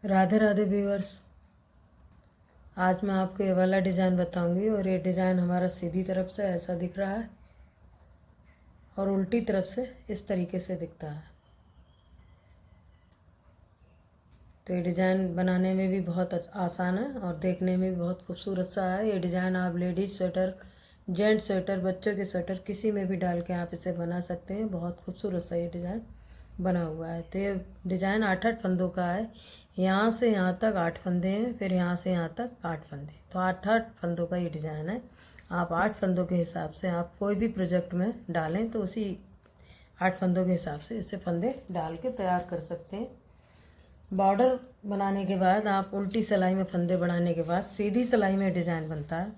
Radhe Radhe viewers. आज मैं आपको ये वाला डिज़ाइन बताऊंगी और ये डिज़ाइन हमारा सीधी तरफ से ऐसा दिख रहा है और उल्टी तरफ से इस तरीके से दिखता है। तो ये डिज़ाइन बनाने में भी बहुत आसान है और देखने में भी बहुत खूबसूरत सा है। ये डिज़ाइन आप लेडीज स्वेटर, जेंट स्वेटर, बच्चों के स्वेटर किसी में भी डाल के आप इसे बना सकते हैं। बहुत खूबसूरत सा ये डिज़ाइन बना हुआ है। तो ये डिज़ाइन 8-8 फंदों का है। यहाँ से यहाँ तक 8 फंदे हैं, फिर यहाँ से यहाँ तक 8 फंदे, तो 8-8 फंदों का ये डिज़ाइन है। आप 8 फंदों के हिसाब से आप कोई भी प्रोजेक्ट में डालें तो उसी 8 फंदों के हिसाब से इसे फंदे डाल के तैयार कर सकते हैं। बॉर्डर बनाने के बाद आप उल्टी सिलाई में फंदे बनाने के बाद सीधी सिलाई में डिज़ाइन बनता है।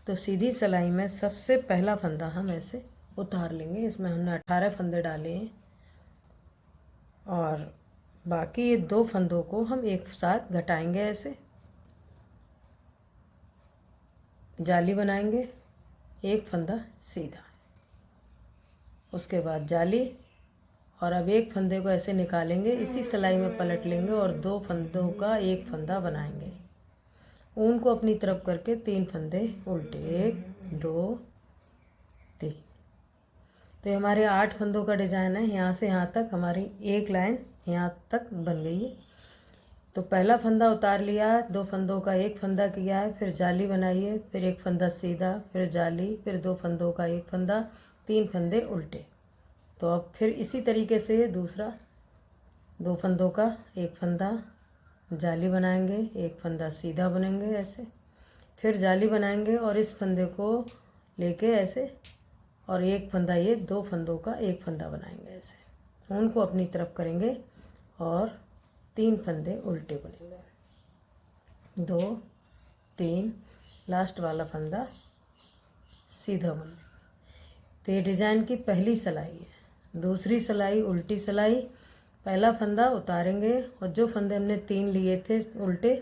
तो सीधी सिलाई में सबसे पहला फंदा हम ऐसे उतार लेंगे। इसमें हमने 18 फंदे डाले हैं और बाकी ये 2 फंदों को हम एक साथ घटाएंगे। ऐसे जाली बनाएंगे, एक फंदा सीधा, उसके बाद जाली, और अब एक फंदे को ऐसे निकालेंगे, इसी सिलाई में पलट लेंगे और 2 फंदों का एक फंदा बनाएंगे। ऊन को अपनी तरफ करके 3 फंदे उल्टे, 1 2 3। तो ये हमारे 8 फंदों का डिज़ाइन है। यहाँ से यहाँ तक हमारी एक लाइन यहाँ तक बन गई है। तो पहला फंदा उतार लिया, 2 फंदों का एक फंदा किया है, फिर जाली बनाई है, फिर एक फंदा सीधा, फिर जाली, फिर 2 फंदों का एक फंदा, 3 फंदे उल्टे। तो अब फिर इसी तरीके से दूसरा 2 फंदों का एक फंदा, जाली बनाएंगे, एक फंदा सीधा बुनेंगे ऐसे, फिर जाली बनाएंगे और इस फंदे को लेके ऐसे, और एक फंदा, ये 2 फंदों का एक फंदा बनाएंगे ऐसे। ऊन को अपनी तरफ करेंगे और 3 फंदे उल्टे बुनेंगे, 2 3, लास्ट वाला फंदा सीधा बुनेंगे। तो ये डिज़ाइन की पहली सिलाई है। दूसरी सिलाई उल्टी सिलाई, पहला फंदा उतारेंगे और जो फंदे हमने 3 लिए थे उल्टे,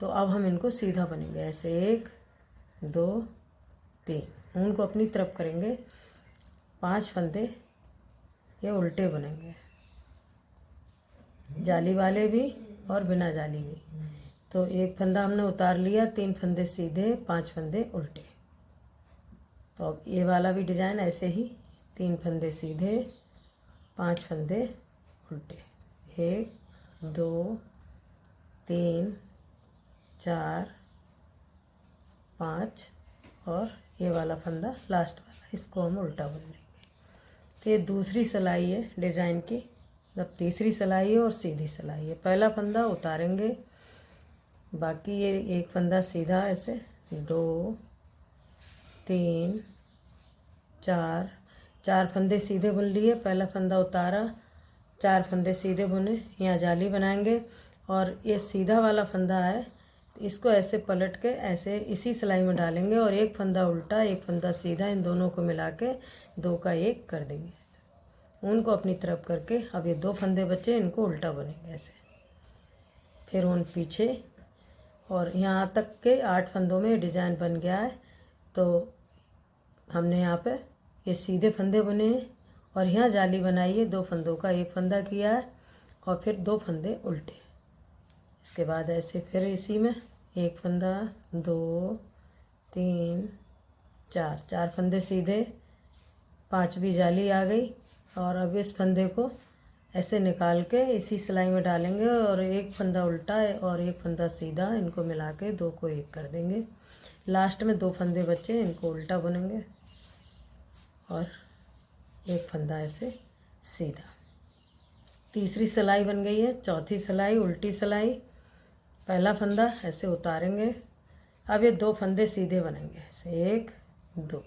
तो अब हम इनको सीधा बनेंगे ऐसे, 1 2 3। ऊन को अपनी तरफ करेंगे, 5 फंदे ये उल्टे बनेंगे, जाली वाले भी और बिना जाली भी। तो एक फंदा हमने उतार लिया, 3 फंदे सीधे, 5 फंदे उल्टे। तो अब ये वाला भी डिज़ाइन ऐसे ही, 3 फंदे सीधे, 5 फंदे उल्टे, 1 2 3 4 5, और ये वाला फंदा लास्ट वाला, इसको हम उल्टा बुन लेंगे। तो ये दूसरी सिलाई है डिज़ाइन की। अब तीसरी सिलाई है और सीधी सिलाई है। पहला फंदा उतारेंगे, बाकी ये एक फंदा सीधा ऐसे, 2 3 4, 4 फंदे सीधे बुन लिए, पहला फंदा उतारा, 4 फंदे सीधे बुने, यहाँ जाली बनाएंगे और ये सीधा वाला फंदा है, इसको ऐसे पलट के ऐसे इसी सिलाई में डालेंगे और एक फंदा उल्टा, एक फंदा सीधा, इन दोनों को मिला के 2 का 1 कर देंगे। ऊन को अपनी तरफ करके अब ये 2 फंदे बचे, इनको उल्टा बुनेंगे ऐसे, फिर ऊन पीछे, और यहाँ तक के 8 फंदों में डिज़ाइन बन गया है। तो हमने यहाँ पे ये सीधे फंदे बुने हैं और यहाँ जाली बनाई है, 2 फंदों का एक फंदा किया है और फिर 2 फंदे उल्टे। इसके बाद ऐसे फिर इसी में एक फंदा, 2 3 4, 4 फंदे सीधे, 5वीं जाली आ गई, और अब इस फंदे को ऐसे निकाल के इसी सिलाई में डालेंगे और एक फंदा उल्टा है और एक फंदा सीधा, इनको मिला के 2 को 1 कर देंगे। लास्ट में 2 फंदे बचे, इनको उल्टा बुनेंगे और एक फंदा ऐसे सीधा। तीसरी सिलाई बन गई है। चौथी सिलाई उल्टी सिलाई, पहला फंदा ऐसे उतारेंगे, अब ये 2 फंदे सीधे बनेंगे ऐसे, 1 2,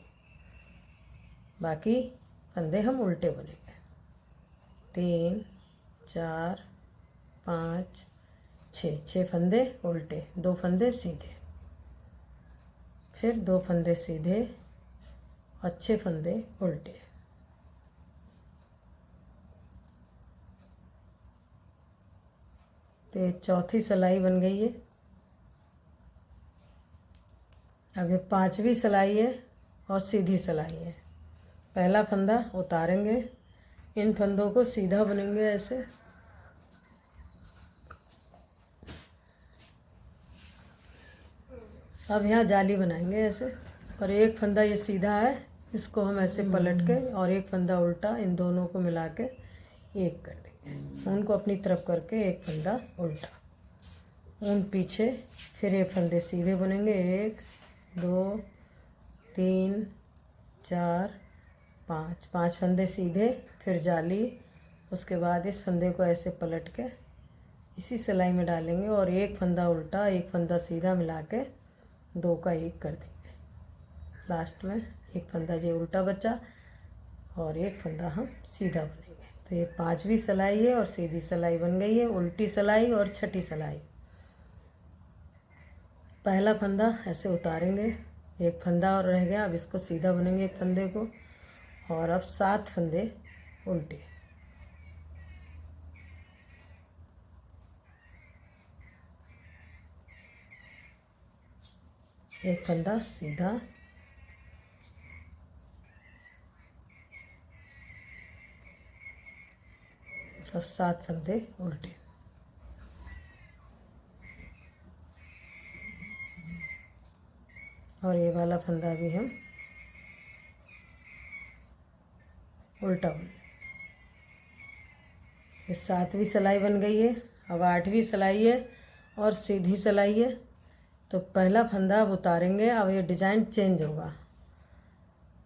बाकी फंदे हम उल्टे बुनेंगे, 3 4 5 6, 6 फंदे उल्टे, 2 फंदे सीधे, फिर 2 फंदे सीधे और 6 फंदे उल्टे। तो ये चौथी सिलाई बन गई है। अब ये 5वीं सिलाई है और सीधी सिलाई है। पहला फंदा उतारेंगे, इन फंदों को सीधा बुनेंगे ऐसे, अब यहाँ जाली बनाएंगे ऐसे, और एक फंदा ये सीधा है, इसको हम ऐसे पलट के और एक फंदा उल्टा, इन दोनों को मिला के एक कर देंगे। ऊन को अपनी तरफ करके एक फंदा उल्टा, ऊन पीछे, फिर ये फंदे सीधे बुनेंगे। 1 2 3 4 5, 5 फंदे सीधे, फिर जाली। उसके बाद इस फंदे को ऐसे पलट के इसी सिलाई में डालेंगे और एक फंदा उल्टा एक फंदा सीधा मिला के 2 का 1 कर देंगे। लास्ट में एक फंदा जो उल्टा बचा और एक फंदा हम सीधा बनेंगे। तो ये 5वीं सिलाई है और सीधी सिलाई बन गई है, उल्टी सिलाई और छठी सिलाई। पहला फंदा ऐसे उतारेंगे, एक फंदा और रह गया, अब इसको सीधा बुनेंगे एक फंदे को, और अब 7 फंदे उल्टे। एक फंदा सीधा, और 7 फंदे उल्टे। और ये वाला फंदा भी हम उल्टा बुने। ये 7वीं सिलाई बन गई है। अब 8वीं सिलाई है और सीधी सिलाई है। तो पहला फंदा अब उतारेंगे। अब ये डिज़ाइन चेंज होगा।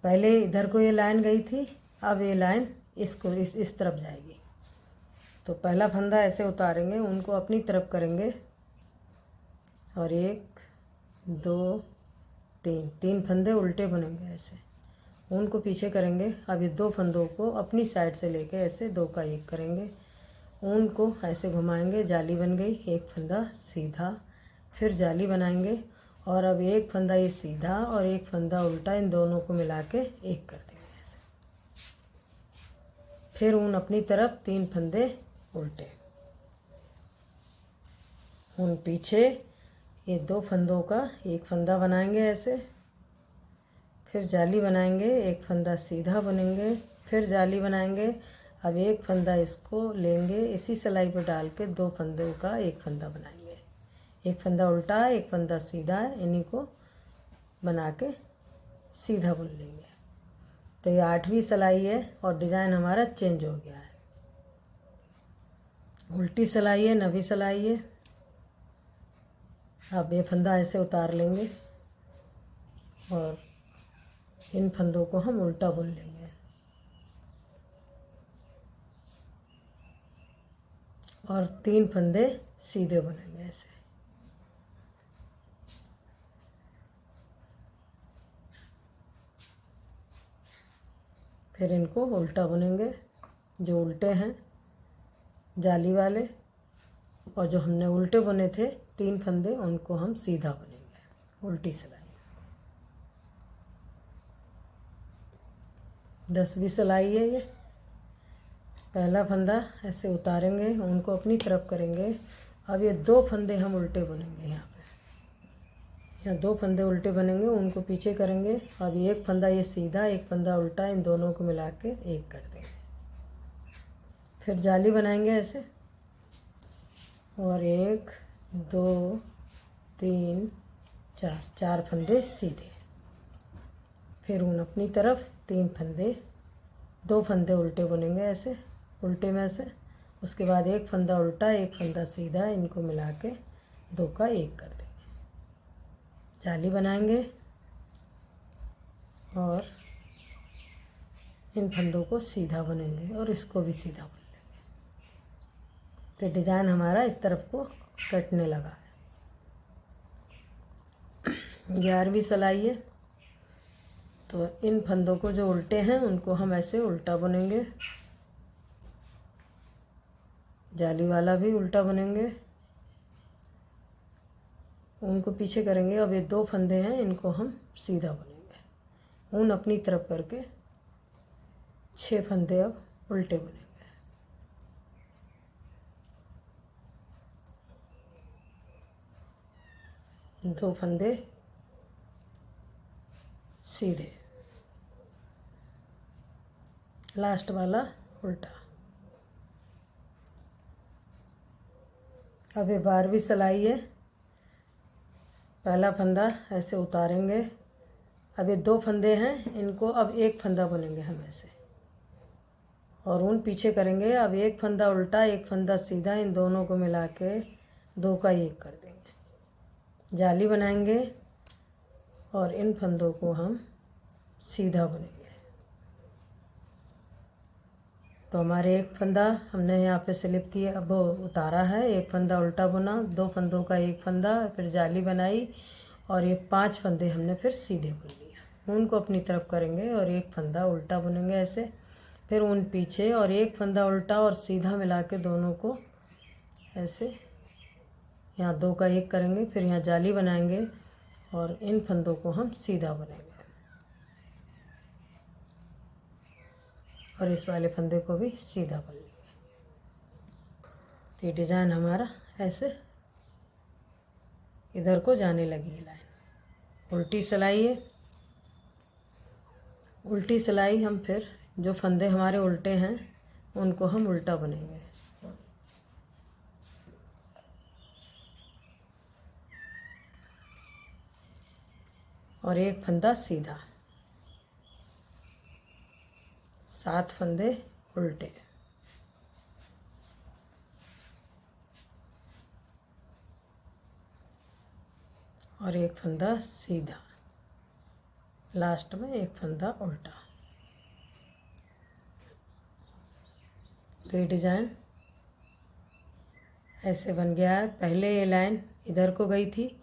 पहले इधर को ये लाइन गई थी, अब ये लाइन इसको इस तरफ जाएगी। तो पहला फंदा ऐसे उतारेंगे, उनको अपनी तरफ करेंगे और 1 2 3 फंदे उल्टे बनेंगे ऐसे, उनको पीछे करेंगे। अब ये 2 फंदों को अपनी साइड से लेके ऐसे 2 का 1 करेंगे, ऊन को ऐसे घुमाएंगे, जाली बन गई। एक फंदा सीधा, फिर जाली बनाएंगे और अब एक फंदा ये सीधा और एक फंदा उल्टा, इन दोनों को मिला के 1 कर देंगे ऐसे। फिर ऊन अपनी तरफ, 3 फंदे उल्टे, ऊन पीछे, ये 2 फंदों का 1 फंदा बनाएंगे ऐसे, फिर जाली बनाएंगे, एक फंदा सीधा बुनेंगे, फिर जाली बनाएंगे। अब एक फंदा इसको लेंगे, इसी सिलाई पर डाल के 2 फंदों का 1 फंदा बनाएंगे। एक फंदा उल्टा है, एक फंदा सीधा है, इन्हीं को बना के सीधा बुन लेंगे। तो ये 8वीं सिलाई है और डिज़ाइन हमारा चेंज हो गया है। उल्टी सिलाई है, 9वीं सिलाई है। अब ये फंदा ऐसे उतार लेंगे और इन फंदों को हम उल्टा बुन लेंगे और 3 फंदे सीधे बुनेंगे ऐसे। फिर इनको उल्टा बुनेंगे, जो उल्टे हैं जाली वाले, और जो हमने उल्टे बुने थे 3 फंदे, उनको हम सीधा बुनेंगे उल्टी सिलाई। 10वीं सिलाई है ये। पहला फंदा ऐसे उतारेंगे, उनको अपनी तरफ करेंगे। अब ये 2 फंदे हम उल्टे बुनेंगे। यहाँ 2 फंदे उल्टे बनेंगे, उनको पीछे करेंगे। अब एक फंदा ये सीधा, एक फंदा उल्टा, इन दोनों को मिला के 1 कर देंगे। फिर जाली बनाएंगे ऐसे, और 1 2 3 4 फंदे सीधे, फिर ऊन अपनी तरफ, 3 फंदे, 2 फंदे उल्टे बुनेंगे ऐसे, उल्टे में से। उसके बाद एक फंदा उल्टा, एक फंदा सीधा, इनको मिला के 2 का 1 कर देंगे। जाली बनाएंगे और इन फंदों को सीधा बुनेंगे और इसको भी सीधा बुन लेंगे। तो डिज़ाइन हमारा इस तरफ को कटने लगा है। 11वीं सिलाई है। तो इन फंदों को जो उल्टे हैं उनको हम ऐसे उल्टा बुनेंगे, जाली वाला भी उल्टा बुनेंगे, उनको पीछे करेंगे। अब ये 2 फंदे हैं, इनको हम सीधा बुनेंगे, ऊन अपनी तरफ करके 6 फंदे अब उल्टे बुनेंगे। 2 फंदे सीधे, लास्ट वाला उल्टा। अब ये 12वीं सिलाई है। पहला फंदा ऐसे उतारेंगे। अब ये 2 फंदे हैं, इनको अब एक फंदा बुनेंगे हम ऐसे और ऊन पीछे करेंगे। अब एक फंदा उल्टा एक फंदा सीधा, इन दोनों को मिला के 2 का 1 कर देंगे। जाली बनाएंगे और इन फंदों को हम सीधा बुनेंगे। तो हमारे एक फंदा हमने यहाँ पे स्लिप किया, अब उतारा है, एक फंदा उल्टा बुना, 2 फंदों का 1 फंदा, फिर जाली बनाई और ये 5 फंदे हमने फिर सीधे बुन लिया। ऊन को अपनी तरफ करेंगे और एक फंदा उल्टा बुनेंगे ऐसे, फिर ऊन पीछे और एक फंदा उल्टा और सीधा मिला के दोनों को ऐसे यहाँ 2 का 1 करेंगे। फिर यहाँ जाली बनाएंगे और इन फंदों को हम सीधा बुनेंगे और इस वाले फंदे को भी सीधा बुन लेंगे। तो ये डिज़ाइन हमारा ऐसे इधर को जाने लगी है लाइन। उल्टी सिलाई है, उल्टी सिलाई हम फिर जो फंदे हमारे उल्टे हैं उनको हम उल्टा बुनेंगे। और एक फंदा सीधा, 7 फंदे उल्टे। और एक फंदा सीधा, लास्ट में एक फंदा उल्टा। तो ये डिज़ाइन ऐसे बन गया है। पहले ये लाइन इधर को गई थी,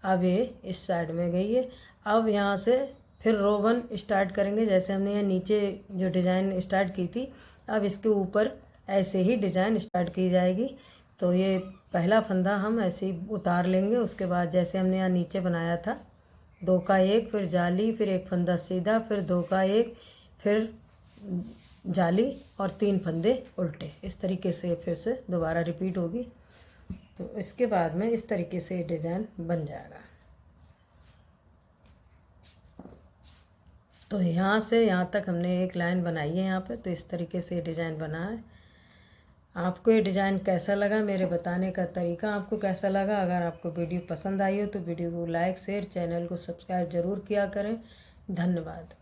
अब ये इस साइड में गई है। अब यहाँ से फिर रो 1 स्टार्ट करेंगे, जैसे हमने यहाँ नीचे जो डिज़ाइन स्टार्ट की थी, अब इसके ऊपर ऐसे ही डिज़ाइन स्टार्ट की जाएगी। तो ये पहला फंदा हम ऐसे ही उतार लेंगे। उसके बाद जैसे हमने यहाँ नीचे बनाया था, 2 का 1, फिर जाली, फिर एक फंदा सीधा, फिर 2 का 1, फिर जाली और 3 फंदे उल्टे। इस तरीके से फिर से दोबारा रिपीट होगी। तो इसके बाद में इस तरीके से डिज़ाइन बन जाएगा। तो यहाँ से यहाँ तक हमने एक लाइन बनाई है यहाँ पे। तो इस तरीके से डिज़ाइन बना है। आपको ये डिज़ाइन कैसा लगा, मेरे बताने का तरीका आपको कैसा लगा? अगर आपको वीडियो पसंद आई हो तो वीडियो को लाइक, शेयर, चैनल को सब्सक्राइब ज़रूर किया करें। धन्यवाद।